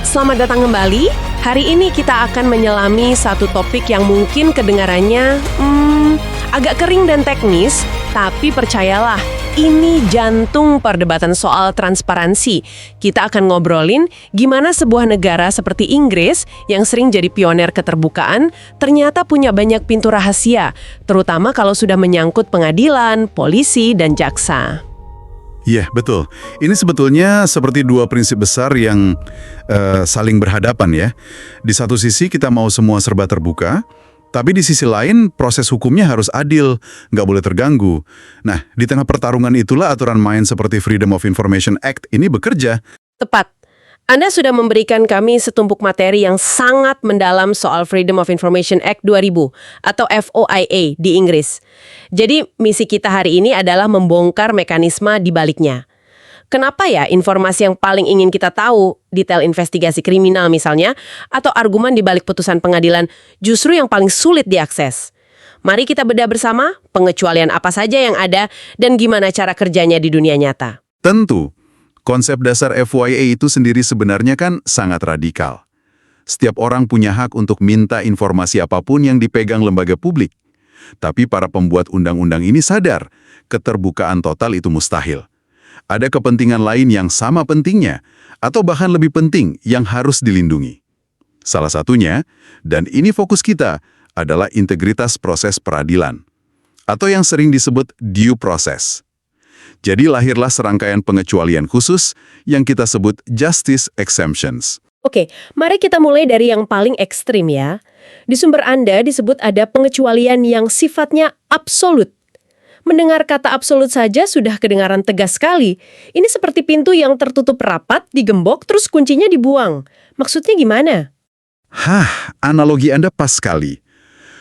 Selamat datang kembali. Hari ini kita akan menyelami satu topik yang mungkin kedengarannya agak kering dan teknis, tapi percayalah, ini jantung perdebatan soal transparansi. Kita akan ngobrolin gimana sebuah negara seperti Inggris yang sering jadi pionir keterbukaan ternyata punya banyak pintu rahasia, terutama kalau sudah menyangkut pengadilan, polisi, dan jaksa. Iya, betul. Ini sebetulnya seperti dua prinsip besar yang saling berhadapan ya. Di satu sisi kita mau semua serba terbuka, tapi di sisi lain proses hukumnya harus adil, nggak boleh terganggu. Nah, di tengah pertarungan itulah aturan main seperti Freedom of Information Act ini bekerja. Tepat. Anda sudah memberikan kami setumpuk materi yang sangat mendalam soal Freedom of Information Act 2000 atau FOIA di Inggris. Jadi misi kita hari ini adalah membongkar mekanisme di baliknya. Kenapa ya informasi yang paling ingin kita tahu, detail investigasi kriminal misalnya, atau argumen di balik putusan pengadilan justru yang paling sulit diakses? Mari kita bedah bersama pengecualian apa saja yang ada dan gimana cara kerjanya di dunia nyata. Tentu. Konsep dasar FOIA itu sendiri sebenarnya kan sangat radikal. Setiap orang punya hak untuk minta informasi apapun yang dipegang lembaga publik. Tapi para pembuat undang-undang ini sadar, keterbukaan total itu mustahil. Ada kepentingan lain yang sama pentingnya, atau bahkan lebih penting yang harus dilindungi. Salah satunya, dan ini fokus kita, adalah integritas proses peradilan. Atau yang sering disebut due process. Jadi lahirlah serangkaian pengecualian khusus yang kita sebut justice exemptions. Oke, mari kita mulai dari yang paling ekstrim ya. Di sumber Anda disebut ada pengecualian yang sifatnya absolut. Mendengar kata absolut saja sudah kedengaran tegas sekali. Ini seperti pintu yang tertutup rapat, digembok, terus kuncinya dibuang. Maksudnya gimana? Analogi Anda pas sekali.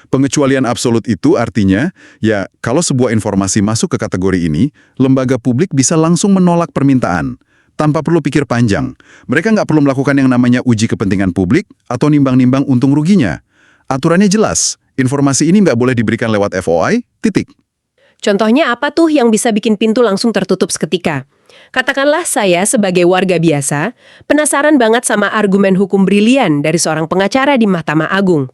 Pengecualian absolut itu artinya, ya kalau sebuah informasi masuk ke kategori ini, lembaga publik bisa langsung menolak permintaan, tanpa perlu pikir panjang. Mereka nggak perlu melakukan yang namanya uji kepentingan publik atau nimbang-nimbang untung ruginya. Aturannya jelas, informasi ini nggak boleh diberikan lewat FOI, titik. Contohnya apa tuh yang bisa bikin pintu langsung tertutup seketika? Katakanlah saya sebagai warga biasa, penasaran banget sama argumen hukum brilian dari seorang pengacara di Mahkamah Agung.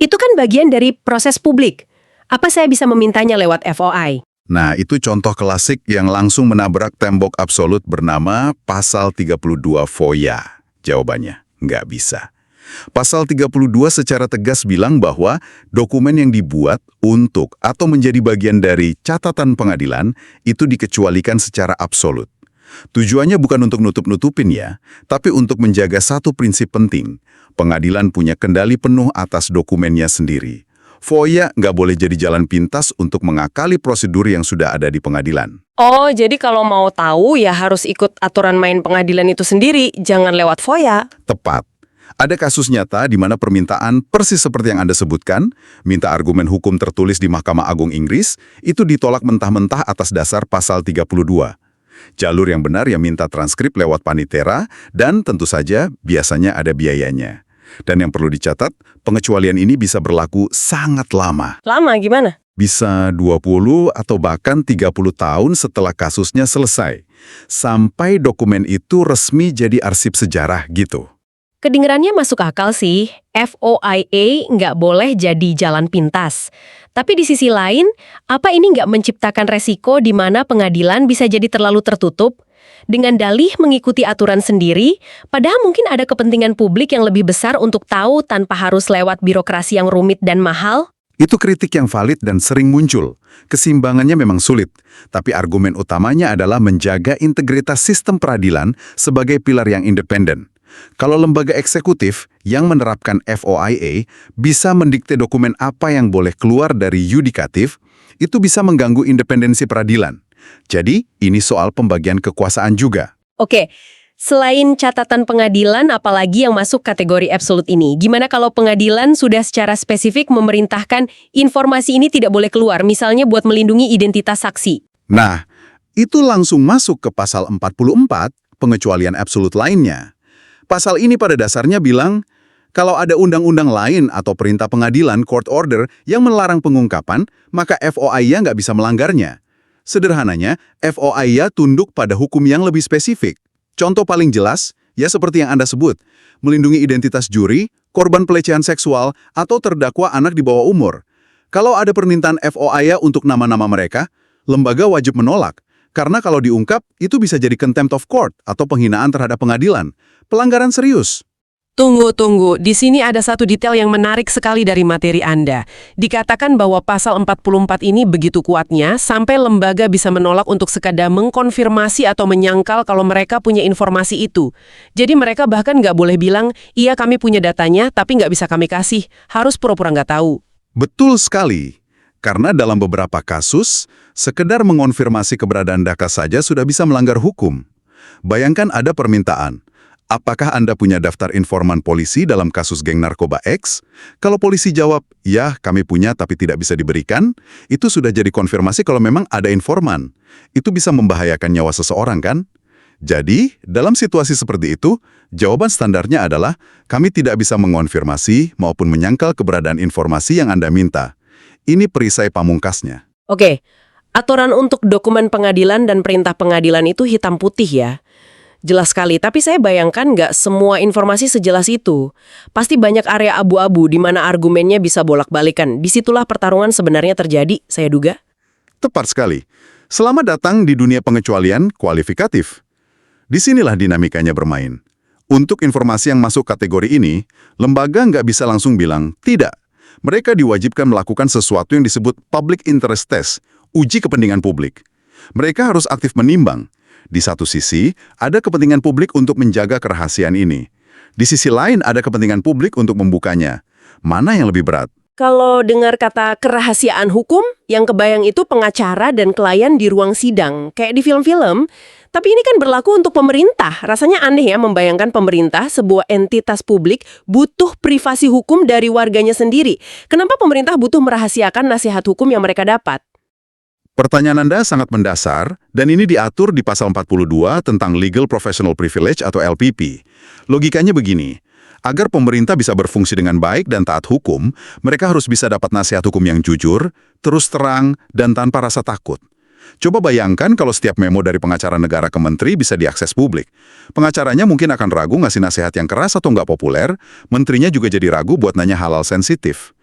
Itu kan bagian dari proses publik. Apa saya bisa memintanya lewat FOI? Nah, itu contoh klasik yang langsung menabrak tembok absolut bernama Pasal 32 FOIA. Jawabannya, nggak bisa. Pasal 32 secara tegas bilang bahwa dokumen yang dibuat untuk atau menjadi bagian dari catatan pengadilan itu dikecualikan secara absolut. Tujuannya bukan untuk nutup-nutupin ya, tapi untuk menjaga satu prinsip penting. Pengadilan punya kendali penuh atas dokumennya sendiri. FOIA nggak boleh jadi jalan pintas untuk mengakali prosedur yang sudah ada di pengadilan. Oh, jadi kalau mau tahu ya harus ikut aturan main pengadilan itu sendiri, jangan lewat FOIA. Tepat. Ada kasus nyata di mana permintaan persis seperti yang Anda sebutkan, minta argumen hukum tertulis di Mahkamah Agung Inggris, itu ditolak mentah-mentah atas dasar pasal 32. Jalur yang benar yang minta transkrip lewat panitera, dan tentu saja biasanya ada biayanya. Dan yang perlu dicatat, pengecualian ini bisa berlaku sangat lama. Lama gimana? Bisa 20 atau bahkan 30 tahun setelah kasusnya selesai. Sampai dokumen itu resmi jadi arsip sejarah gitu. Kedengerannya masuk akal sih, FOIA nggak boleh jadi jalan pintas. Tapi di sisi lain, apa ini nggak menciptakan resiko di mana pengadilan bisa jadi terlalu tertutup? Dengan dalih mengikuti aturan sendiri, padahal mungkin ada kepentingan publik yang lebih besar untuk tahu tanpa harus lewat birokrasi yang rumit dan mahal? Itu kritik yang valid dan sering muncul. Keseimbangannya memang sulit, tapi argumen utamanya adalah menjaga integritas sistem peradilan sebagai pilar yang independen. Kalau lembaga eksekutif yang menerapkan FOIA bisa mendikte dokumen apa yang boleh keluar dari yudikatif, itu bisa mengganggu independensi peradilan. Jadi, ini soal pembagian kekuasaan juga. Oke, selain catatan pengadilan, apalagi yang masuk kategori absolut ini? Gimana kalau pengadilan sudah secara spesifik memerintahkan informasi ini tidak boleh keluar, misalnya buat melindungi identitas saksi? Nah, itu langsung masuk ke pasal 44, pengecualian absolut lainnya. Pasal ini pada dasarnya bilang, kalau ada undang-undang lain atau perintah pengadilan court order yang melarang pengungkapan, maka FOIA nggak bisa melanggarnya. Sederhananya, FOIA tunduk pada hukum yang lebih spesifik. Contoh paling jelas, Ya seperti yang Anda sebut, melindungi identitas juri, korban pelecehan seksual, atau terdakwa anak di bawah umur. Kalau ada permintaan FOIA untuk nama-nama mereka, lembaga wajib menolak. Karena kalau diungkap, itu bisa jadi contempt of court atau penghinaan terhadap pengadilan. Pelanggaran serius. Tunggu. Di sini ada satu detail yang menarik sekali dari materi Anda. Dikatakan bahwa pasal 44 ini begitu kuatnya sampai lembaga bisa menolak untuk sekadar mengkonfirmasi atau menyangkal kalau mereka punya informasi itu. Jadi mereka bahkan nggak boleh bilang, iya kami punya datanya tapi nggak bisa kami kasih. Harus pura-pura nggak tahu. Betul sekali. Karena dalam beberapa kasus, sekedar mengonfirmasi keberadaan data saja sudah bisa melanggar hukum. Bayangkan ada permintaan. Apakah Anda punya daftar informan polisi dalam kasus geng narkoba X? Kalau polisi jawab, ya kami punya tapi tidak bisa diberikan, itu sudah jadi konfirmasi kalau memang ada informan. Itu bisa membahayakan nyawa seseorang kan? Jadi, dalam situasi seperti itu, jawaban standarnya adalah kami tidak bisa mengonfirmasi maupun menyangkal keberadaan informasi yang Anda minta. Ini perisai pamungkasnya. Oke, aturan untuk dokumen pengadilan dan perintah pengadilan itu hitam putih ya. Jelas sekali, tapi saya bayangkan nggak semua informasi sejelas itu. Pasti banyak area abu-abu di mana argumennya bisa bolak-balikan. Disitulah pertarungan sebenarnya terjadi, saya duga. Tepat sekali. Selamat datang di dunia pengecualian kualifikatif. Disinilah dinamikanya bermain. Untuk informasi yang masuk kategori ini, lembaga nggak bisa langsung bilang tidak. Mereka diwajibkan melakukan sesuatu yang disebut public interest test, uji kepentingan publik. Mereka harus aktif menimbang. Di satu sisi, ada kepentingan publik untuk menjaga kerahasiaan ini. Di sisi lain, ada kepentingan publik untuk membukanya. Mana yang lebih berat? Kalau dengar kata kerahasiaan hukum, yang kebayang itu pengacara dan klien di ruang sidang, kayak di film-film. Tapi ini kan berlaku untuk pemerintah. Rasanya aneh ya membayangkan pemerintah, sebuah entitas publik, butuh privasi hukum dari warganya sendiri. Kenapa pemerintah butuh merahasiakan nasihat hukum yang mereka dapat? Pertanyaan Anda sangat mendasar, dan ini diatur di pasal 42 tentang Legal Professional Privilege atau LPP. Logikanya begini, agar pemerintah bisa berfungsi dengan baik dan taat hukum, mereka harus bisa dapat nasihat hukum yang jujur, terus terang, dan tanpa rasa takut. Coba bayangkan kalau setiap memo dari pengacara negara ke menteri bisa diakses publik. Pengacaranya mungkin akan ragu ngasih nasihat yang keras atau nggak populer, menterinya juga jadi ragu buat nanya hal-hal sensitif.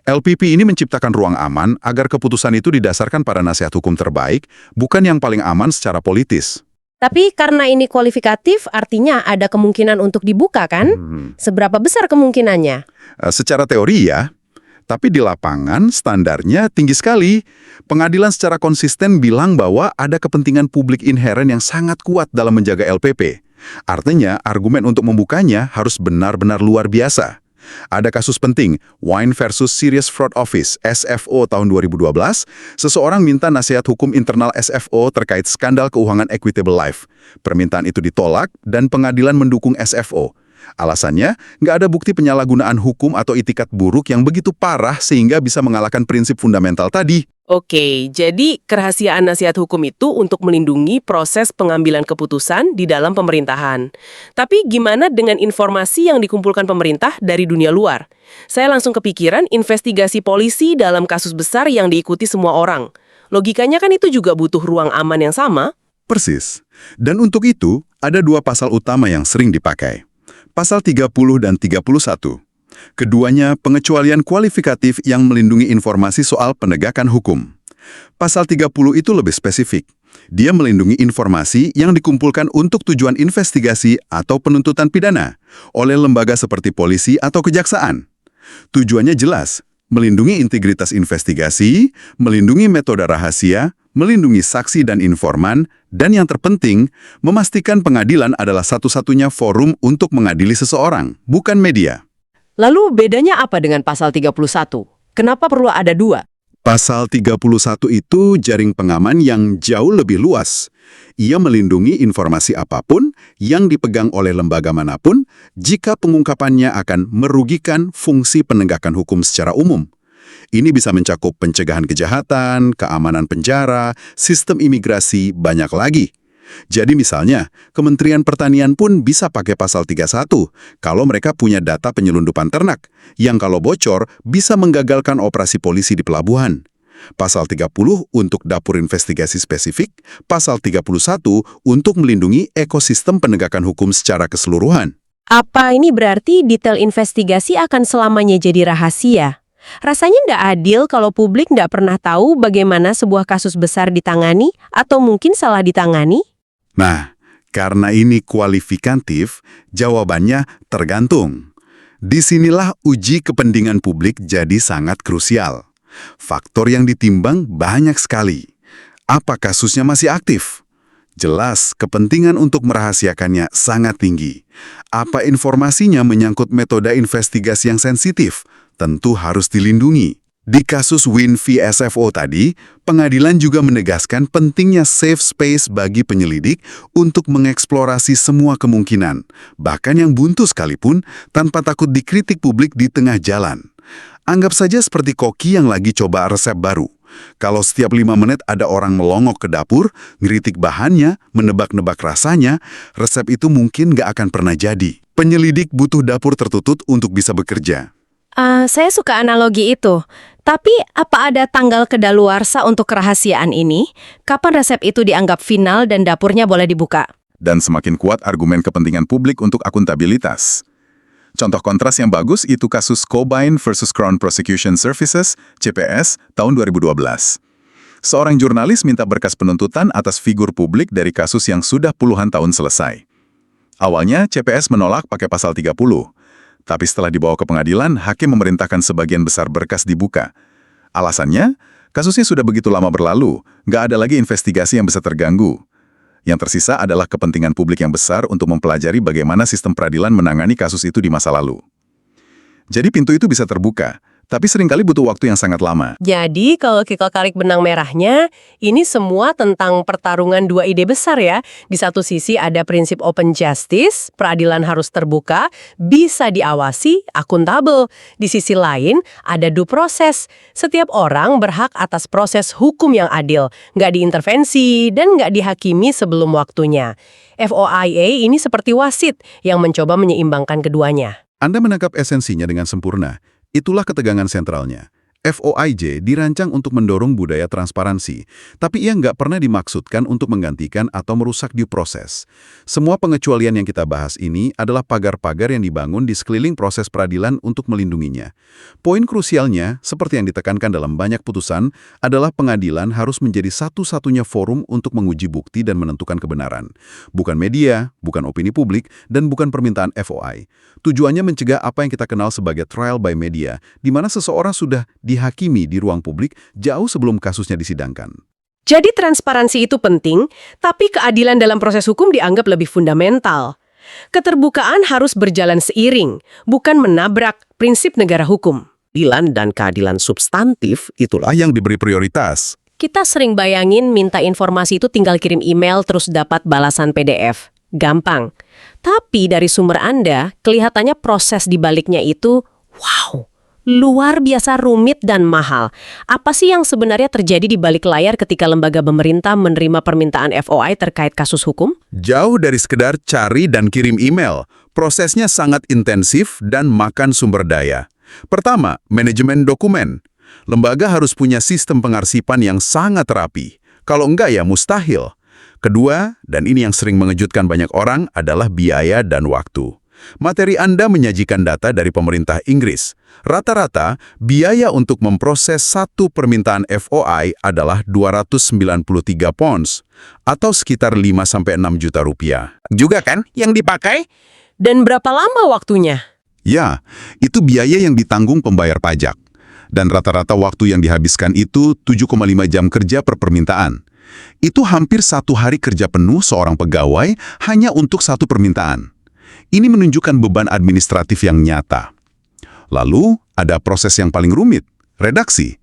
LPP ini menciptakan ruang aman agar keputusan itu didasarkan pada nasihat hukum terbaik, bukan yang paling aman secara politis. Tapi karena ini kualifikatif, artinya ada kemungkinan untuk dibuka kan? Seberapa besar kemungkinannya? Secara teori ya, tapi di lapangan standarnya tinggi sekali. Pengadilan secara konsisten bilang bahwa ada kepentingan publik inheren yang sangat kuat dalam menjaga LPP. Artinya, argumen untuk membukanya harus benar-benar luar biasa. Ada kasus penting, Wine versus Serious Fraud Office, SFO tahun 2012, seseorang minta nasihat hukum internal SFO terkait skandal keuangan Equitable Life. Permintaan itu ditolak dan pengadilan mendukung SFO. Alasannya, nggak ada bukti penyalahgunaan hukum atau itikat buruk yang begitu parah sehingga bisa mengalahkan prinsip fundamental tadi. Oke, jadi kerahasiaan nasihat hukum itu untuk melindungi proses pengambilan keputusan di dalam pemerintahan. Tapi gimana dengan informasi yang dikumpulkan pemerintah dari dunia luar? Saya langsung kepikiran investigasi polisi dalam kasus besar yang diikuti semua orang. Logikanya kan itu juga butuh ruang aman yang sama. Persis. Dan untuk itu, ada dua pasal utama yang sering dipakai. Pasal 30 dan 31. Keduanya pengecualian kualifikatif yang melindungi informasi soal penegakan hukum. Pasal 30 itu lebih spesifik. Dia melindungi informasi yang dikumpulkan untuk tujuan investigasi atau penuntutan pidana oleh lembaga seperti polisi atau kejaksaan. Tujuannya jelas, melindungi integritas investigasi, melindungi metode rahasia, melindungi saksi dan informan, dan yang terpenting, memastikan pengadilan adalah satu-satunya forum untuk mengadili seseorang, bukan media. Lalu bedanya apa dengan pasal 31? Kenapa perlu ada dua? Pasal 31 itu jaring pengaman yang jauh lebih luas. Ia melindungi informasi apapun yang dipegang oleh lembaga manapun jika pengungkapannya akan merugikan fungsi penegakan hukum secara umum. Ini bisa mencakup pencegahan kejahatan, keamanan penjara, sistem imigrasi, banyak lagi. Jadi misalnya, Kementerian Pertanian pun bisa pakai pasal 31 kalau mereka punya data penyelundupan ternak, yang kalau bocor bisa menggagalkan operasi polisi di pelabuhan. Pasal 30 untuk dapur investigasi spesifik, pasal 31 untuk melindungi ekosistem penegakan hukum secara keseluruhan. Apa ini berarti detail investigasi akan selamanya jadi rahasia? Rasanya nggak adil kalau publik nggak pernah tahu bagaimana sebuah kasus besar ditangani atau mungkin salah ditangani? Nah, karena ini kualifikatif, jawabannya tergantung. Disinilah uji kepentingan publik jadi sangat krusial. Faktor yang ditimbang banyak sekali. Apa kasusnya masih aktif? Jelas, kepentingan untuk merahasiakannya sangat tinggi. Apa informasinya menyangkut metode investigasi yang sensitif? Tentu harus dilindungi. Di kasus Win v SFO tadi, pengadilan juga menegaskan pentingnya safe space bagi penyelidik untuk mengeksplorasi semua kemungkinan, bahkan yang buntu sekalipun, tanpa takut dikritik publik di tengah jalan. Anggap saja seperti koki yang lagi coba resep baru. Kalau setiap 5 menit ada orang melongok ke dapur, ngeritik bahannya, menebak-nebak rasanya, resep itu mungkin nggak akan pernah jadi. Penyelidik butuh dapur tertutup untuk bisa bekerja. Saya suka analogi itu. Tapi apa ada tanggal kedaluarsa untuk kerahasiaan ini? Kapan resep itu dianggap final dan dapurnya boleh dibuka? Dan semakin kuat argumen kepentingan publik untuk akuntabilitas. Contoh kontras yang bagus itu kasus Cobain versus Crown Prosecution Services, CPS, tahun 2012. Seorang jurnalis minta berkas penuntutan atas figur publik dari kasus yang sudah puluhan tahun selesai. Awalnya, CPS menolak pakai pasal 30. Tapi setelah dibawa ke pengadilan, hakim memerintahkan sebagian besar berkas dibuka. Alasannya, kasusnya sudah begitu lama berlalu, nggak ada lagi investigasi yang bisa terganggu. Yang tersisa adalah kepentingan publik yang besar untuk mempelajari bagaimana sistem peradilan menangani kasus itu di masa lalu. Jadi pintu itu bisa terbuka, tapi seringkali butuh waktu yang sangat lama. Jadi kalau kita tarik benang merahnya, ini semua tentang pertarungan dua ide besar ya. Di satu sisi ada prinsip open justice, peradilan harus terbuka, bisa diawasi, akuntabel. Di sisi lain ada due process. Setiap orang berhak atas proses hukum yang adil, nggak diintervensi dan nggak dihakimi sebelum waktunya. FOIA ini seperti wasit yang mencoba menyeimbangkan keduanya. Anda menangkap esensinya dengan sempurna. Itulah ketegangan sentralnya. FOIJ dirancang untuk mendorong budaya transparansi, tapi ia nggak pernah dimaksudkan untuk menggantikan atau merusak due process. Semua pengecualian yang kita bahas ini adalah pagar-pagar yang dibangun di sekeliling proses peradilan untuk melindunginya. Poin krusialnya, seperti yang ditekankan dalam banyak putusan, adalah pengadilan harus menjadi satu-satunya forum untuk menguji bukti dan menentukan kebenaran. Bukan media, bukan opini publik, dan bukan permintaan FOI. Tujuannya mencegah apa yang kita kenal sebagai trial by media, di mana seseorang sudah dihakimi di ruang publik jauh sebelum kasusnya disidangkan. Jadi transparansi itu penting, tapi keadilan dalam proses hukum dianggap lebih fundamental. Keterbukaan harus berjalan seiring, bukan menabrak prinsip negara hukum. Keadilan dan keadilan substantif itulah Yang diberi prioritas. Kita sering bayangin minta informasi itu tinggal kirim email terus dapat balasan PDF. Gampang. Tapi dari sumber Anda, kelihatannya proses di baliknya itu, wow, luar biasa rumit dan mahal. Apa sih yang sebenarnya terjadi di balik layar ketika lembaga pemerintah menerima permintaan FOI terkait kasus hukum? Jauh dari sekedar cari dan kirim email, prosesnya sangat intensif dan makan sumber daya. Pertama, manajemen dokumen. Lembaga harus punya sistem pengarsipan yang sangat rapi. Kalau enggak ya mustahil. Kedua, dan ini yang sering mengejutkan banyak orang, adalah biaya dan waktu. Materi Anda menyajikan data dari pemerintah Inggris. Rata-rata, biaya untuk memproses satu permintaan FOI adalah 293 pounds, atau sekitar 5-6 juta rupiah. juga kan yang dipakai? Dan berapa lama waktunya? Ya, itu biaya yang ditanggung pembayar pajak. Dan rata-rata waktu yang dihabiskan itu 7,5 jam kerja per permintaan. Itu hampir 1 hari kerja penuh seorang pegawai hanya untuk satu permintaan. Ini menunjukkan beban administratif yang nyata. Lalu, ada proses yang paling rumit, redaksi.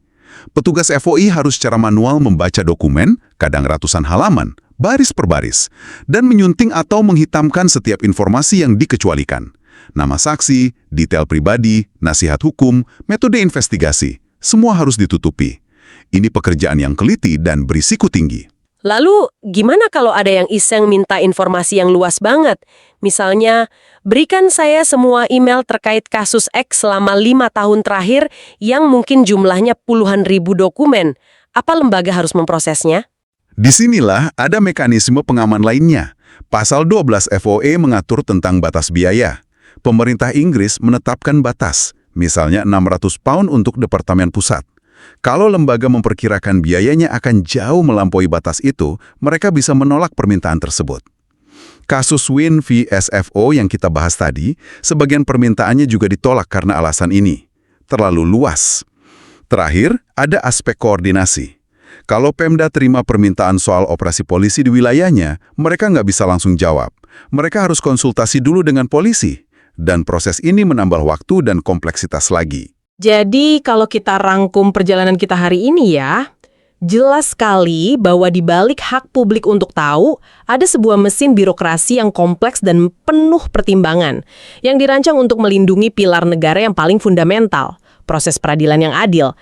Petugas FOI harus secara manual membaca dokumen, kadang ratusan halaman, baris per baris, dan menyunting atau menghitamkan setiap informasi yang dikecualikan. Nama saksi, detail pribadi, nasihat hukum, metode investigasi, semua harus ditutupi. Ini pekerjaan yang teliti dan berisiko tinggi. Lalu, gimana kalau ada yang iseng minta informasi yang luas banget? Misalnya, berikan saya semua email terkait kasus X selama 5 tahun terakhir yang mungkin jumlahnya puluhan ribu dokumen. Apa lembaga harus memprosesnya? Disinilah ada mekanisme pengaman lainnya. Pasal 12 FOE mengatur tentang batas biaya. Pemerintah Inggris menetapkan batas, misalnya 600 pound untuk Departemen Pusat. Kalau lembaga memperkirakan biayanya akan jauh melampaui batas itu, mereka bisa menolak permintaan tersebut. Kasus Win v SFO yang kita bahas tadi, sebagian permintaannya juga ditolak karena alasan ini. Terlalu luas. Terakhir, ada aspek koordinasi. Kalau Pemda terima permintaan soal operasi polisi di wilayahnya, mereka nggak bisa langsung jawab. Mereka harus konsultasi dulu dengan polisi. Dan proses ini menambah waktu dan kompleksitas lagi. Jadi kalau kita rangkum perjalanan kita hari ini ya, jelas sekali bahwa di balik hak publik untuk tahu, ada sebuah mesin birokrasi yang kompleks dan penuh pertimbangan, yang dirancang untuk melindungi pilar negara yang paling fundamental, proses peradilan yang adil.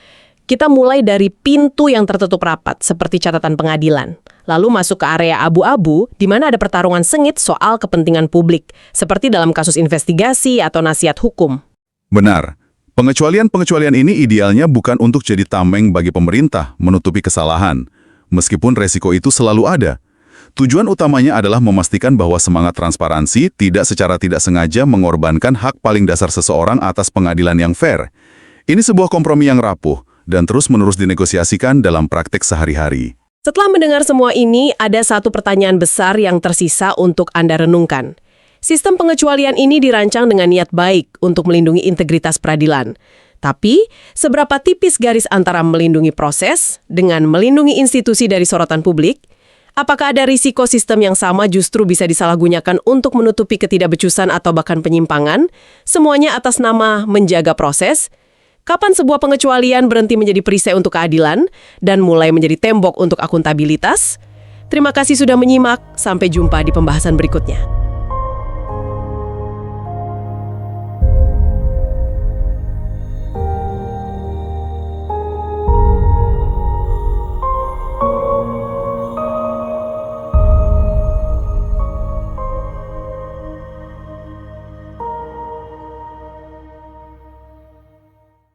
Kita mulai dari pintu yang tertutup rapat, seperti catatan pengadilan. Lalu masuk ke area abu-abu, di mana ada pertarungan sengit soal kepentingan publik, seperti dalam kasus investigasi atau nasihat hukum. Benar. Pengecualian-pengecualian ini idealnya bukan untuk jadi tameng bagi pemerintah menutupi kesalahan, meskipun resiko itu selalu ada. Tujuan utamanya adalah memastikan bahwa semangat transparansi tidak secara tidak sengaja mengorbankan hak paling dasar seseorang atas pengadilan yang fair. Ini sebuah kompromi yang rapuh dan terus-menerus dinegosiasikan dalam praktek sehari-hari. Setelah mendengar semua ini, ada satu pertanyaan besar yang tersisa untuk Anda renungkan. Sistem pengecualian ini dirancang dengan niat baik untuk melindungi integritas peradilan. Tapi, seberapa tipis garis antara melindungi proses dengan melindungi institusi dari sorotan publik? Apakah ada risiko sistem yang sama justru bisa disalahgunakan untuk menutupi ketidakbecusan atau bahkan penyimpangan? Semuanya atas nama menjaga proses? Kapan sebuah pengecualian berhenti menjadi perisai untuk keadilan dan mulai menjadi tembok untuk akuntabilitas? Terima kasih sudah menyimak. Sampai jumpa di pembahasan berikutnya.